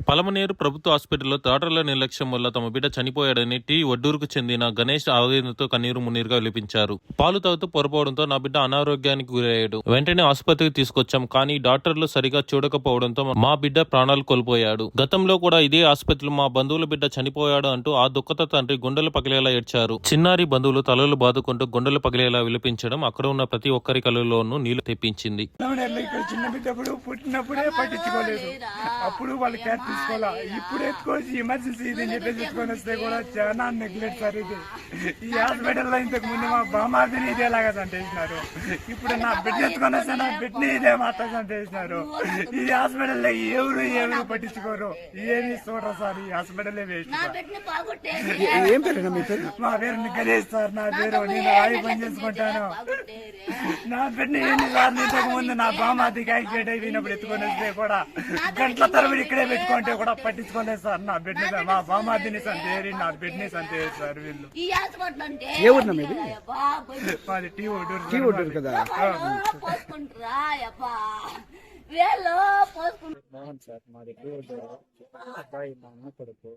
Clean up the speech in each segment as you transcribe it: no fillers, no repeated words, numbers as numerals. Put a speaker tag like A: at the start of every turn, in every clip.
A: పలమనేరు ప్రభుత్వ హాస్పిటల్లో డాక్టర్ల నిర్లక్ష్యం వల్ల తమ బిడ్డ చనిపోయాడని ఒడ్డూరుకు చెందిన గణేష్ ఆవేదనతో కన్నీరు మున్నీరుగా విలిపించారు. పాలు తాగుతూ పొరపోవడంతో నా బిడ్డ అనారోగ్యానికి గురయ్యాడు. వెంటనే ఆసుపత్రికి తీసుకొచ్చాం, కానీ డాక్టర్లు సరిగా చూడకపోవడంతో మా బిడ్డ ప్రాణాలు కోల్పోయాడు. గతంలో కూడా ఇదే ఆసుపత్రిలో మా బంధువుల బిడ్డ చనిపోయాడు అంటూ ఆ దుఃఖత తండ్రి గుండెలు పగిలేలా ఏడ్చారు. చిన్నారి బంధువులు తలలు బాదుకుంటూ గుండెలు పగిలేలా విలిపించడం అక్కడ ఉన్న ప్రతి ఒక్కరి కళ్ళలోనూ నీళ్లు తెప్పించింది.
B: చిన్న బిడ్డప్పుడు పుట్టినప్పుడే పట్టించుకోలేదు, అప్పుడు వాళ్ళు కేర్ తీసుకోవాలా. ఇప్పుడు ఎత్తుకోవచ్చు ఎమర్జెన్సీ ఇది అని చెప్పేసి ఎత్తుకొని వస్తే కూడా చాలా నెగ్లెక్ట్ సార్. ఇది ఈ హాస్పిటల్లో ఇంతకు ముందు మా బామార్దిని ఇదేలాగా చంపేసినారు, ఇప్పుడు నా బిడ్డ ఎత్తుకొని వస్తే నా బిడ్డని ఇదే మాత్రం చంపేసినారు. ఈ హాస్పిటల్లో ఎవరు పట్టించుకోరు, ఏమి చూడరు సార్. ఈ హాస్పిటల్ వేస్ట్.
C: ఏం పేరు మీ పేరు?
B: మా పేరు గణేష్ సార్. నా పేరు నేను రాయి పని చేసుకుంటాను. నా బిడ్డని ఎన్నిసార్లు ఇంతకు ముందు నా బామార్దికి యాక్సిడెంట్ అయిపోయినప్పుడు ఎత్తుకొని వస్తే కూడా గంటల తరబడి ఇక్కడే పెట్టుకుంటే కూడా పట్టించుకోలేదు సార్. నా బిడ్డ మా బామార్దిని సంతేరి, నా బిడ్డని సంతేరి సార్ వీళ్ళు.
C: ఏ ఊరు మీది?
B: మాది టీ
C: ఒడ్డూరు కదా.
D: మోహన్ సార్, మాది టీ ఒడ్డూరు. అబ్బాయి మా అమ్మ కొడుకు.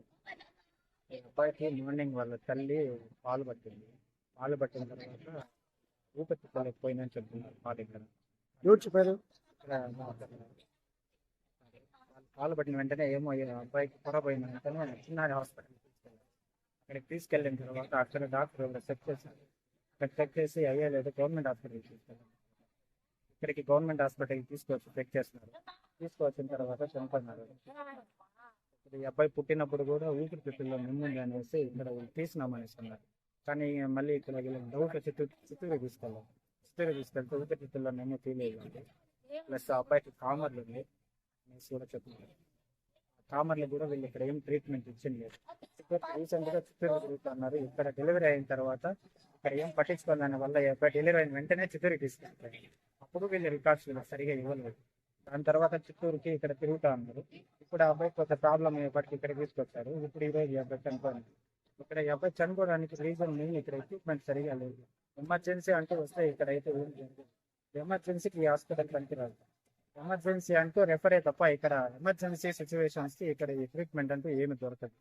D: అబ్బాయికి మార్నింగ్ వాళ్ళ తల్లి పాలు పట్టింది. పాలు పట్టిన తర్వాత ఊపిరితిత్తులేకపోయిందని చెప్తున్నారు. పాలు ఇక్కడ
C: ఎవరు చెప్పారు?
D: పాలు పట్టిన వెంటనే ఏమో అబ్బాయికి పొరపోయిన వెంటనే చిన్న హాస్పిటల్ తీసుకెళ్ళారు. అక్కడికి తీసుకెళ్ళిన తర్వాత అక్కడ డాక్టర్ చెక్ చేశారు. అక్కడ చెక్ చేసి అయ్యలేదు, గవర్నమెంట్ హాస్పిటల్కి తీసుకెళ్ళారు. ఇక్కడికి గవర్నమెంట్ హాస్పిటల్కి తీసుకొచ్చి చెక్ చేస్తున్నారు. తీసుకొచ్చిన తర్వాత చనిపోయినారు. ఇప్పుడు ఈ అబ్బాయి పుట్టినప్పుడు కూడా ఊపిరితిత్తుల్లో నిమ్ముంది అనేసి ఇక్కడ తీసినామనేసి అన్నారు. కానీ మళ్ళీ ఇక్కడ డౌట్ చిత్తూరు తీసుకెళ్ళాం. చిత్తూరు తీసుకెళ్తే ఊపిరితిత్తుల్లో నిమ్ము తీయలేదు. ప్లస్ ఆ అబ్బాయికి కామర్లు ఉంది అనేసి కూడా చెప్తున్నారు. కామర్లు కూడా వీళ్ళు ఇక్కడ ఏం ట్రీట్మెంట్ ఇచ్చింది లేదు. రీసెంట్గా చిత్తూరు తిరుగుతున్నారు. ఇక్కడ డెలివరీ అయిన తర్వాత ఇక్కడ ఏం పట్టించుకోవాలి దాని వల్ల డెలివరీ అయిన వెంటనే చిత్తూరుకి తీసుకెళ్తారు. అప్పుడు వీళ్ళు రికార్డ్స్ సరిగా ఇవ్వలేదు. దాని తర్వాత చిత్తూరుకి ఇక్కడ తిరుగుతా ఉన్నారు. ఇప్పుడు ఆ అబ్బాయి కొంత ప్రాబ్లం అయ్యేపటికి ఇక్కడ తీసుకొచ్చారు. ఇప్పుడు ఈరోజు ఈ అబ్బాయి చనిపోయింది. ఇక్కడ ఈ అబ్బాయి చనిపోవడానికి రీజన్ మెయిన్ ఇక్కడ ఎక్విప్మెంట్ సరిగా లేదు. ఎమర్జెన్సీ అంటూ వస్తే ఇక్కడ అయితే ఏం లేదు. ఎమర్జెన్సీకి ఈ హాస్పిటల్ పనికిరాదు. ఎమర్జెన్సీ అంటూ రెఫరే తప్ప ఇక్కడ ఎమర్జెన్సీ సిచ్యువేషన్స్కి ఇక్కడ ఎక్విప్మెంట్ అంటూ ఏమి దొరకదు.